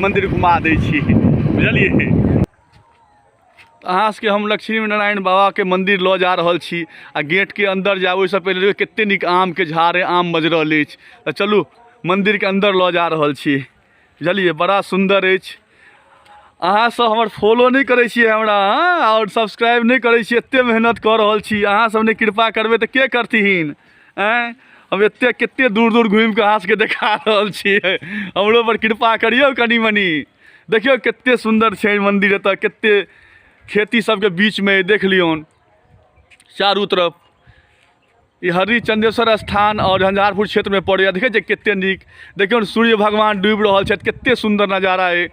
मंदिर घुमा दै छी, बुझलिए। अहाँ सबके हम लक्ष्मी नारायण बाबा के मंदिर लऽ जा रहल छी आ गेट के अंदर जाओ से पहले कते निक आम के झाड़ आम बज रहल अछि। तऽ चलू मंदिर के अंदर लऽ जा रहल छी, बुझलिए। बड़ा सुंदर अछि। अहाँ सब हमर फॉलो नहीं करै छियै हमरा, और सब्सक्राइब नहीं करै छियै। एते मेहनत कऽ रहल छी, अहाँ सब ने कृपा करबै तऽ के करथिन। हम एते कते दूर दूर घूम के अहाँ सबके देखा रहल छियै, हमरो पर कृपा करियौ कनी मनी। देखियौ कते सुंदर छै मंदिर, एतऽ कते खेती सबके बीच में देख लियौन चारू तरफ। ये हरिचंदेश्वर स्थान और झंझारपुर क्षेत्र में पड़ैया। देखै छै कते नीक, देखियौ सूर्य भगवान डूबि रहल छथि, कते सुंदर नजारा है।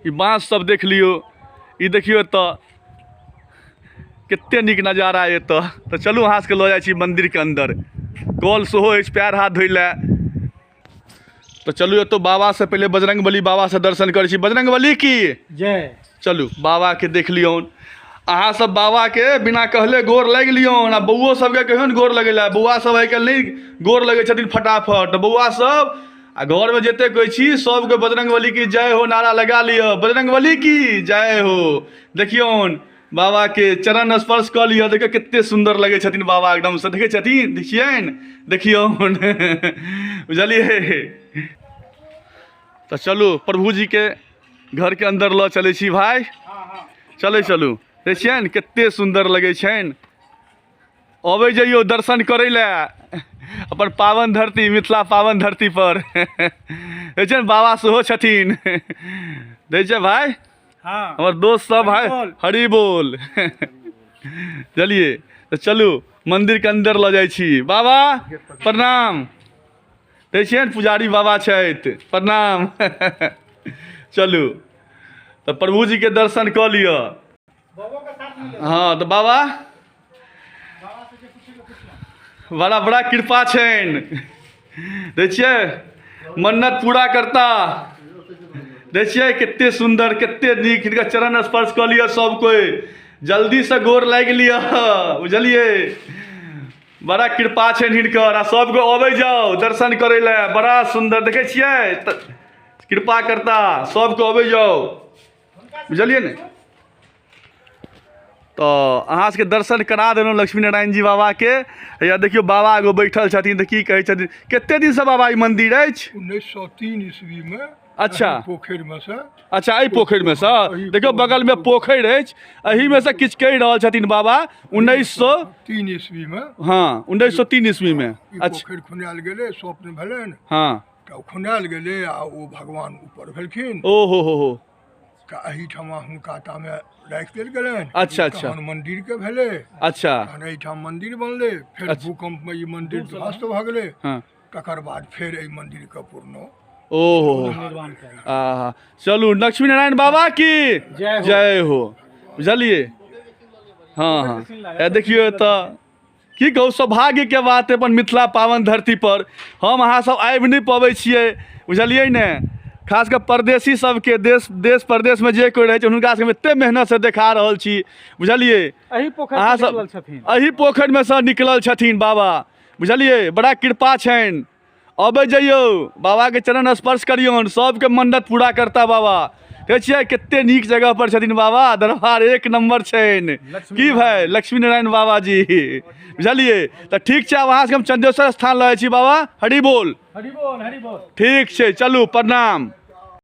ये बाँस सब देख लियो, ये देखियो एतऽ कते नीक नजारा है एतऽ। तऽ चलू अहाँ सबके लऽ जाइ छी मंदिर के अंदर। कल सेहो अछि पैर हाथ धोइ लए। तो चलू एतो बाबा से पहले बजरंगबली बाबा से दर्शन करै छी। बजरंगबली की जय। चलू बाबा के देख लियौन। अहाँ सब बाबा के बिना कहले गोर लागि लियौन, आ बौओ सबके कहियौन गोर लगै लए। बौआ सब आइ काल्हि नहीं गोर लगै छथिन फटाफट। बौआ सब आ घर में जते कहै छी सबके बजरंगबली की जय हो नारा लगा लियो, बजरंगबली की जय हो। देखियौन बाबा के चरण स्पर्श कऽ लियो। देखियौ कते सुंदर लगै छथिन बाबा, एकदम से देखै छथिन, देखियनि, देखियौन बुझलिए। तो चलू प्रभु जी के घर के अंदर लऽ चलै छी भाई। चलै चलू, देखियनि कते सुंदर लगै छनि। अबै जइयो दर्शन करै लए अपन पावन धरती, मिथिला पावन धरती पर देखै छै बाबा सेहो छथिन, देखै छै भाई। हमर दोस्त सब भाई हरि बोल चलिए। तो चलू मंदिर के अंदर लऽ जाइ छी। बाबा प्रणाम। देखै छियै पुजारी बाबा छथि, प्रणाम चलू तो प्रभु जी के दर्शन कऽ लिअ। हाँ तो बाबा बड़ा बड़ा कृपा छनि, देखिए मन्नत पूरा करता। देखिए कते सुंदर, कते नीक, हिनका चरण स्पर्श कऽ लिअ सब कोई, जल्दी से गोर लागि लिअ, बुझलिए। बड़ा कृपा छनि हिनकर, आ सबको अबै जाओ दर्शन करे लए। बड़ा सुंदर देखै छियै, कृपा करता, सबको अबै जाओ, बुझलिए ने। तो अहाँ सबके दर्शन करा देलहुँ लक्ष्मी नारायण जी बाबा के। या देखियो बाबा एगो बैठल छथिन, तऽ की कहै छथिन। कते दिन से बाबा ई मंदिर अछि? 1903 ईस्वी में। अच्छा पोखरि में से। अच्छा एहि पोखरि में से देखियो बगल में पोखरि अछि, एही में से किछु कहि रहल छथिन बाबा 1903 ईस्वी में। हाँ 1903 ईस्वी में। अच्छा पोखरि खुनायल गेलै, स्वप्न भेलनि। हाँ तऽ खुनायल गेलै आ ओ भगवान ऊपर भेलखिन। ओ हो तऽ एहिठाम हुनका तामे राखि देल गेलनि। अच्छा अच्छा तहन मंदिर के भेलै। अच्छा तहन एहिठाम मंदिर बनलै। फिर भूकंप में ई मंदिर ध्वस्त भऽ गेलै। हाँ तकर बाद फेर एहि मंदिर के पूर्ण ओहो चलू लक्ष्मी नारायण बाबा की जय हो, बुझलिए। हाँ हाँ देखियो तो की कहू, सौभाग्य के बात है अपन मिथिला पावन धरती पर हम अहाँ सब आबि नहीं पबै छियै, बुझलिए ने। खास कर परदेसी सबके देश प्रदेश में जे कोई रहे छै हुनका सबके एते मेहनत से देखा रहल छी, बुझलिए। अहाँ सब एही पोखरि में से निकलल छथिन बाबा, बुझलिए। बड़ा कृपा छनि, अबै जइयौ बाबा के चरण स्पर्श करियौन, सबके मन्नत पूरा करता बाबा। देखै छियै कते नीक जगह पर छथिन बाबा, दरबार एक नंबर छनि की भाई लक्ष्मी नारायण बाबा जी, बुझलिए। तो ठीक छै, आब अहाँ सबके हम चंदेश्वर स्थान लऽ जाइ छी बाबा। हरि बोल हरि बोल हरि बोल। ठीक छै चलू प्रणाम।